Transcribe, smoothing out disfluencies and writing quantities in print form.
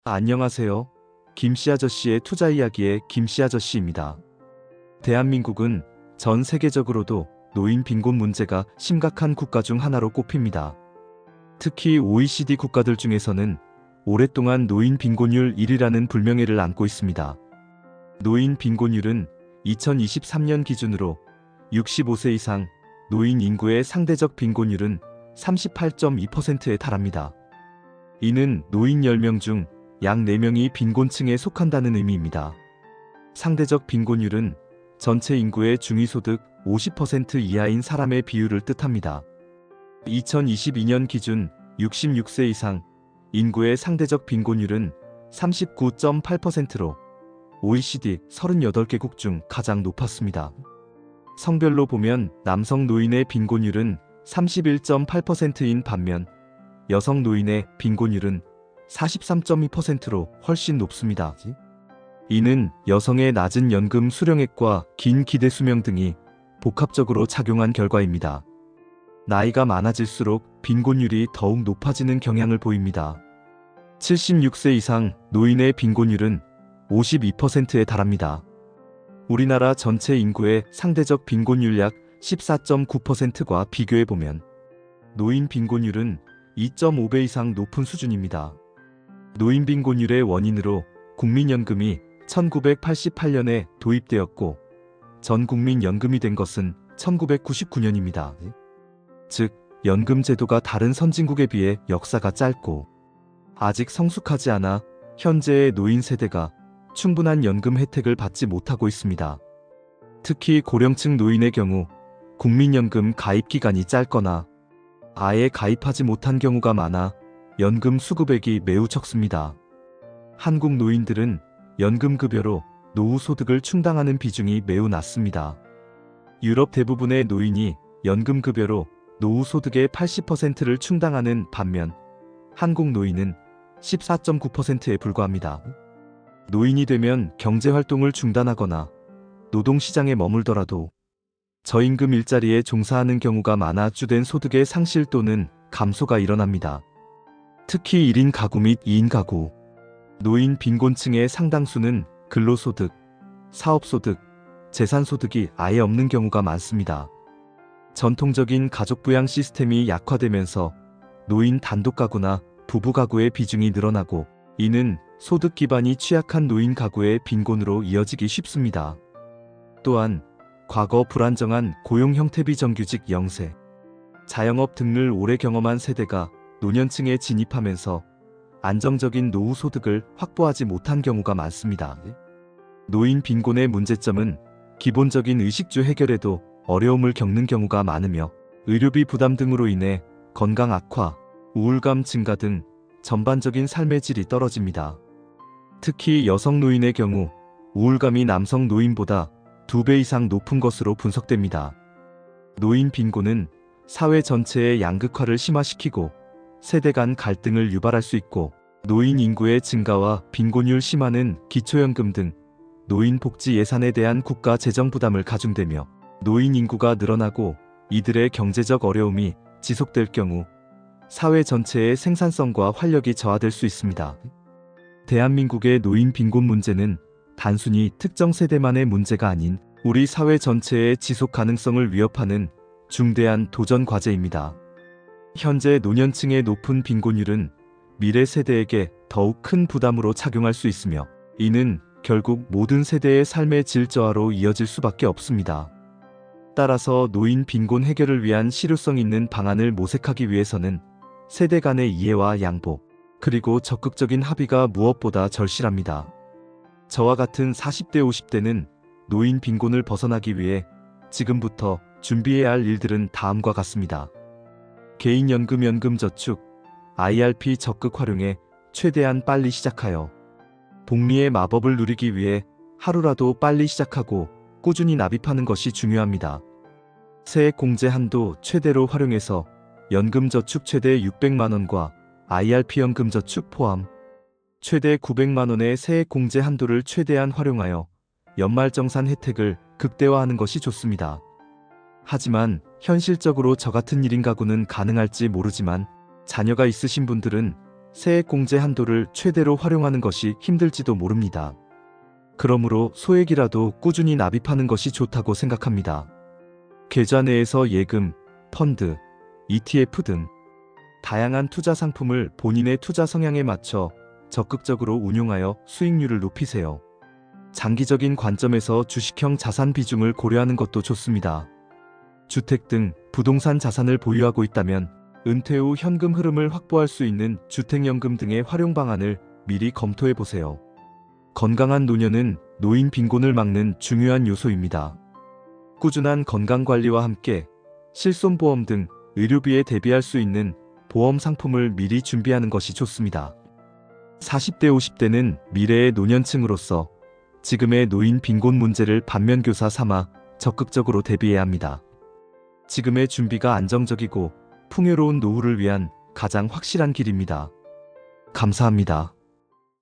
안녕하세요. 김씨 아저씨의 투자 이야기의 김씨 아저씨입니다. 대한민국은 전 세계적으로도 노인 빈곤 문제가 심각한 국가 중 하나로 꼽힙니다. 특히 OECD 국가들 중에서는 오랫동안 노인 빈곤율 1위라는 불명예를 안고 있습니다. 노인 빈곤율은 2023년 기준으로 65세 이상 노인 인구의 상대적 빈곤율은 38.2%에 달합니다. 이는 노인 10명 중 약 4명이 빈곤층에 속한다는 의미입니다. 상대적 빈곤율은 전체 인구의 중위소득 50% 이하인 사람의 비율을 뜻합니다. 2022년 기준 66세 이상 인구의 상대적 빈곤율은 39.8%로 OECD 38개국 중 가장 높았습니다. 성별로 보면 남성 노인의 빈곤율은 31.8%인 반면 여성 노인의 빈곤율은 43.2%로 훨씬 높습니다. 이는 여성의 낮은 연금 수령액과 긴 기대 수명 등이 복합적으로 작용한 결과입니다. 나이가 많아질수록 빈곤율이 더욱 높아지는 경향을 보입니다. 76세 이상 노인의 빈곤율은 52%에 달합니다. 우리나라 전체 인구의 상대적 빈곤율 약 14.9%과 비교해보면 노인 빈곤율은 2.5배 이상 높은 수준입니다. 노인 빈곤율의 원인으로 국민연금이 1988년에 도입되었고 전 국민 연금이 된 것은 1999년입니다. 즉, 연금 제도가 다른 선진국에 비해 역사가 짧고 아직 성숙하지 않아 현재의 노인 세대가 충분한 연금 혜택을 받지 못하고 있습니다. 특히 고령층 노인의 경우 국민연금 가입 기간이 짧거나 아예 가입하지 못한 경우가 많아 연금 수급액이 매우 적습니다. 한국 노인들은 연금급여로 노후 소득을 충당하는 비중이 매우 낮습니다. 유럽 대부분의 노인이 연금급여로 노후 소득의 80%를 충당하는 반면 한국 노인은 14.9%에 불과합니다. 노인이 되면 경제활동을 중단하거나 노동시장에 머물더라도 저임금 일자리에 종사하는 경우가 많아 주된 소득의 상실 또는 감소가 일어납니다. 특히 1인 가구 및 2인 가구, 노인 빈곤층의 상당수는 근로소득, 사업소득, 재산소득이 아예 없는 경우가 많습니다. 전통적인 가족부양 시스템이 약화되면서 노인 단독가구나 부부가구의 비중이 늘어나고 이는 소득 기반이 취약한 노인 가구의 빈곤으로 이어지기 쉽습니다. 또한 과거 불안정한 고용 형태 비정규직 영세, 자영업 등을 오래 경험한 세대가 노년층에 진입하면서 안정적인 노후 소득을 확보하지 못한 경우가 많습니다. 노인 빈곤의 문제점은 기본적인 의식주 해결에도 어려움을 겪는 경우가 많으며 의료비 부담 등으로 인해 건강 악화, 우울감 증가 등 전반적인 삶의 질이 떨어집니다. 특히 여성 노인의 경우 우울감이 남성 노인보다 2배 이상 높은 것으로 분석됩니다. 노인 빈곤은 사회 전체의 양극화를 심화시키고 세대 간 갈등을 유발할 수 있고 노인 인구의 증가와 빈곤율 심화는 기초연금 등 노인 복지 예산에 대한 국가 재정 부담을 가중되며 노인 인구가 늘어나고 이들의 경제적 어려움이 지속될 경우 사회 전체의 생산성과 활력이 저하될 수 있습니다. 대한민국의 노인 빈곤 문제는 단순히 특정 세대만의 문제가 아닌 우리 사회 전체의 지속 가능성을 위협하는 중대한 도전 과제입니다. 현재 노년층의 높은 빈곤율은 미래 세대에게 더욱 큰 부담으로 작용할 수 있으며 이는 결국 모든 세대의 삶의 질 저하로 이어질 수밖에 없습니다. 따라서 노인 빈곤 해결을 위한 실효성 있는 방안을 모색하기 위해서는 세대 간의 이해와 양보, 그리고 적극적인 합의가 무엇보다 절실합니다. 저와 같은 40대 50대는 노인 빈곤을 벗어나기 위해 지금부터 준비해야 할 일들은 다음과 같습니다. 개인연금 연금저축, IRP 적극 활용해 최대한 빨리 시작하여 복리의 마법을 누리기 위해 하루라도 빨리 시작하고 꾸준히 납입하는 것이 중요합니다. 세액공제 한도 최대로 활용해서 연금저축 최대 600만원과 IRP 연금저축 포함 최대 900만원의 세액공제 한도를 최대한 활용하여 연말정산 혜택을 극대화하는 것이 좋습니다. 하지만 현실적으로 저 같은 1인 가구는 가능할지 모르지만 자녀가 있으신 분들은 세액공제 한도를 최대로 활용하는 것이 힘들지도 모릅니다. 그러므로 소액이라도 꾸준히 납입하는 것이 좋다고 생각합니다. 계좌 내에서 예금, 펀드, ETF 등 다양한 투자 상품을 본인의 투자 성향에 맞춰 적극적으로 운용하여 수익률을 높이세요. 장기적인 관점에서 주식형 자산 비중을 고려하는 것도 좋습니다. 주택 등 부동산 자산을 보유하고 있다면 은퇴 후 현금 흐름을 확보할 수 있는 주택연금 등의 활용 방안을 미리 검토해 보세요. 건강한 노년은 노인 빈곤을 막는 중요한 요소입니다. 꾸준한 건강관리와 함께 실손보험 등 의료비에 대비할 수 있는 보험 상품을 미리 준비하는 것이 좋습니다. 40대 50대는 미래의 노년층으로서 지금의 노인 빈곤 문제를 반면교사 삼아 적극적으로 대비해야 합니다. 지금의 준비가 안정적이고 풍요로운 노후를 위한 가장 확실한 길입니다. 감사합니다.